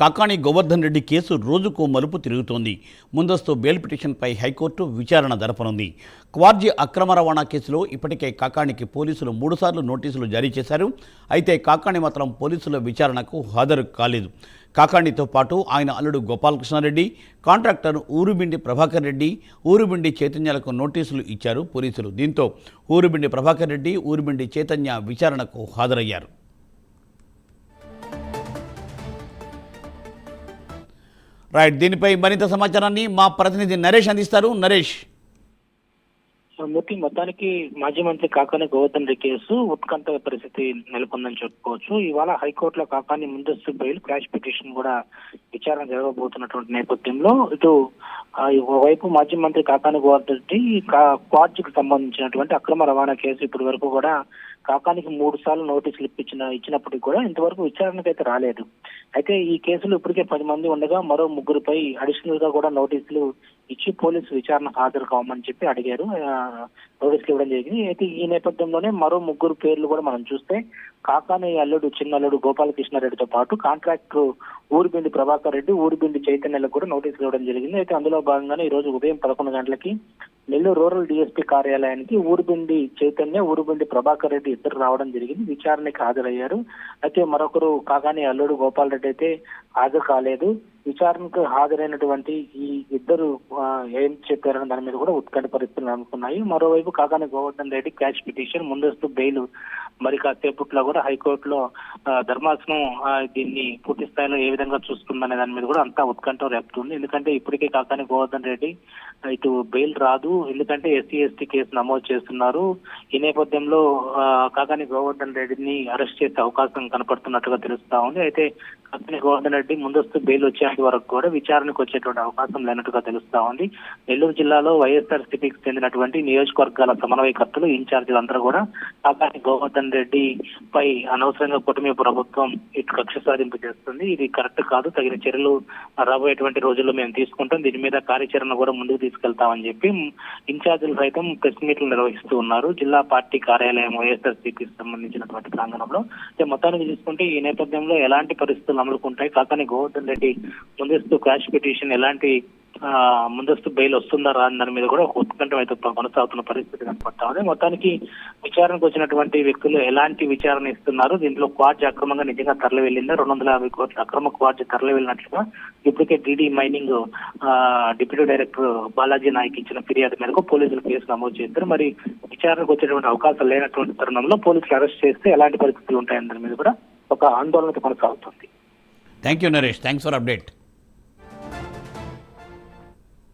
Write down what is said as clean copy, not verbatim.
Kakani Govardhan Reddy case రోజుకో మలుపు తిరుగుతోంది. ముందస్తు బెయిల్ పిటిషన్పై హైకోర్టు విచారణ జరపనుంది. క్వార్జీ అక్రమ రవాణా కేసులో ఇప్పటికే కాకాణికి పోలీసులు 3 సార్లు నోటీసులు జారీ చేశారు. అయితే కాకాణి మాత్రం పోలీసుల విచారణకు హాజరు కాలేదు. కాకాణితో పాటు ఆయన అల్లుడు గోపాలకృష్ణారెడ్డి, కాంట్రాక్టర్ ఊరుబిండి ప్రభాకర్ రెడ్డి, ఊరుబిండి చైతన్యాలకు నోటీసులు ఇచ్చారు పోలీసులు. దీంతో ఊరుబిండి ప్రభాకర్ రెడ్డి, ఊరుబిండి చైతన్య విచారణకు హాజరయ్యారు. రైట్, దీనిపై మరింత సమాచారాన్ని మా ప్రతినిధి నరేష్ అందిస్తారు. నరేష్. మూర్తి, మొత్తానికి మాజీ మంత్రి కాకాని గోవర్ధన్ రెడ్డి కేసు ఉత్కంఠ పరిస్థితి నెలకొందని చెప్పుకోవచ్చు. ఇవాళ హైకోర్టులో కాకాని ముందస్తు బెయిల్ క్రాష్ పిటిషన్ కూడా విచారణ జరగబోతున్నటువంటి నేపథ్యంలో ఇటు ఓవైపు మాజీ మంత్రి కాకాని గోవర్ధన్ రెడ్డి క్వార్జీకి సంబంధించినటువంటి అక్రమ రవాణా కేసు ఇప్పటి వరకు కూడా కాకానికి 3 సార్లు నోటీసులు ఇచ్చినప్పటికీ కూడా ఇంతవరకు విచారణకు అయితే రాలేదు. అయితే ఈ కేసులో ఇప్పటికే 10 మంది ఉండగా మరో 3పై అడిషనల్ గా కూడా నోటీసులు ఇచ్చి పోలీసు విచారణ హాజరు కావమని చెప్పి అడిగారు. నోటీసులు ఇవ్వడం జరిగింది. అయితే ఈ నేపథ్యంలోనే మరో 3 పేర్లు కూడా మనం చూస్తే కాకాని అల్లుడు చిన్నల్లుడు గోపాలకృష్ణారెడ్డితో పాటు కాంట్రాక్టర్ ఊరుబిండి ప్రభాకర్ రెడ్డి, ఊరుబిండి చైతన్యలకు కూడా నోటీసులు ఇవ్వడం జరిగింది. అయితే అందులో భాగంగానే ఈ రోజు ఉదయం 11 గంటలకి నెల్లూరు రూరల్ డిఎస్పీ కార్యాలయానికి ఊరుబిండి చైతన్య, ఊరుబిండి ప్రభాకర్ రెడ్డి ఇద్దరు రావడం జరిగింది. విచారణకి హాజరయ్యారు. అయితే మరొకరు కాకాని అల్లుడు గోపాల్ రెడ్డి అయితే హాజరు కాలేదు. విచారణకు హాజరైనటువంటి ఈ ఇద్దరు ఏం చెప్పారని దాని మీద కూడా ఉత్కంఠ పరిస్థితులు అనుకున్నాయి. మరోవైపు కాకాని గోవర్ధన్ రెడ్డి క్యాష్ పిటిషన్ ముందస్తు బెయిల్ మరి కాసేపట్లో కూడా హైకోర్టులో ధర్మాసనం దీన్ని పూర్తి స్థాయిలో ఏ విధంగా చూస్తుందనే దాని మీద కూడా అంతా ఉత్కంఠ రేపుతుంది. ఎందుకంటే ఇప్పటికే కాకాని గోవర్ధన్ రెడ్డి ఇటు బెయిల్ రాదు, ఎందుకంటే SC/ST కేసు నమోదు చేస్తున్నారు. ఈ నేపథ్యంలో కాకాని గోవర్ధన్ రెడ్డిని అరెస్ట్ చేసే అవకాశం కనపడుతున్నట్టుగా తెలుస్తా ఉంది. అయితే కాకాని గోవర్ధన్ రెడ్డి ముందస్తు బెయిల్ వచ్చేంత వరకు కూడా విచారణకు వచ్చేటువంటి అవకాశం లేనట్టుగా తెలుస్తా ఉంది. నెల్లూరు జిల్లాలో వైఎస్ఆర్సీపీకి చెందినటువంటి నియోజకవర్గాల సమన్వయకర్తలు, ఇన్ఛార్జీలందరూ కూడా కాకాని గోవర్ధన్ రెడ్డి పై అనవసరంగా కూటమి ప్రభుత్వం ఇటు కక్ష సాధింపు చేస్తుంది, ఇది కరెక్ట్ కాదు, తగిన చర్యలు రాబోయేటువంటి రోజుల్లో మేము తీసుకుంటాం, దీని మీద కార్యాచరణ కూడా ముందుకు తీసుకెళ్తామని చెప్పి ఇన్ఛార్జీలు సైతం ప్రెస్ మీట్లు నిర్వహిస్తూ ఉన్నారు జిల్లా పార్టీ కార్యాలయం వైఎస్ఆర్సీపీకి సంబంధించినటువంటి ప్రాంగణంలో. మొత్తానికి చూసుకుంటే ఈ నేపథ్యంలో ఎలాంటి పరిస్థితులు అమలుకుంటాయి, కాకాని గోవర్ధన్ రెడ్డి ముందస్తు క్రాష్ పిటిషన్ ఎలాంటి ముందస్తు బెయిల్ వస్తుందా రాని దాని మీద కూడా ఉత్కంఠం అయితే కొనసాగుతున్న పరిస్థితి కనపడతా ఉంది. మొత్తానికి విచారణకు వచ్చినటువంటి వ్యక్తులు ఎలాంటి విచారణ ఇస్తున్నారు, దీంట్లో క్వార్జ్ అక్రమంగా నిజంగా తరలి వెళ్ళిందా, 250 కోట్ల అక్రమ క్వార్జ్ తరలి వెళ్ళినట్లుగా ఇప్పటికే DD mining deputy director Balaji Naik ఇచ్చిన ఫిర్యాదు మేరకు పోలీసులు కేసు నమోదు చేస్తారు. మరి విచారణకు వచ్చేటువంటి అవకాశం లేనటువంటి తరుణంలో పోలీసులు అరెస్ట్ చేస్తే ఎలాంటి పరిస్థితులు ఉంటాయని దాని మీద కూడా ఒక ఆందోళన కొనసాగుతుంది. Thank you Naresh, thanks for update.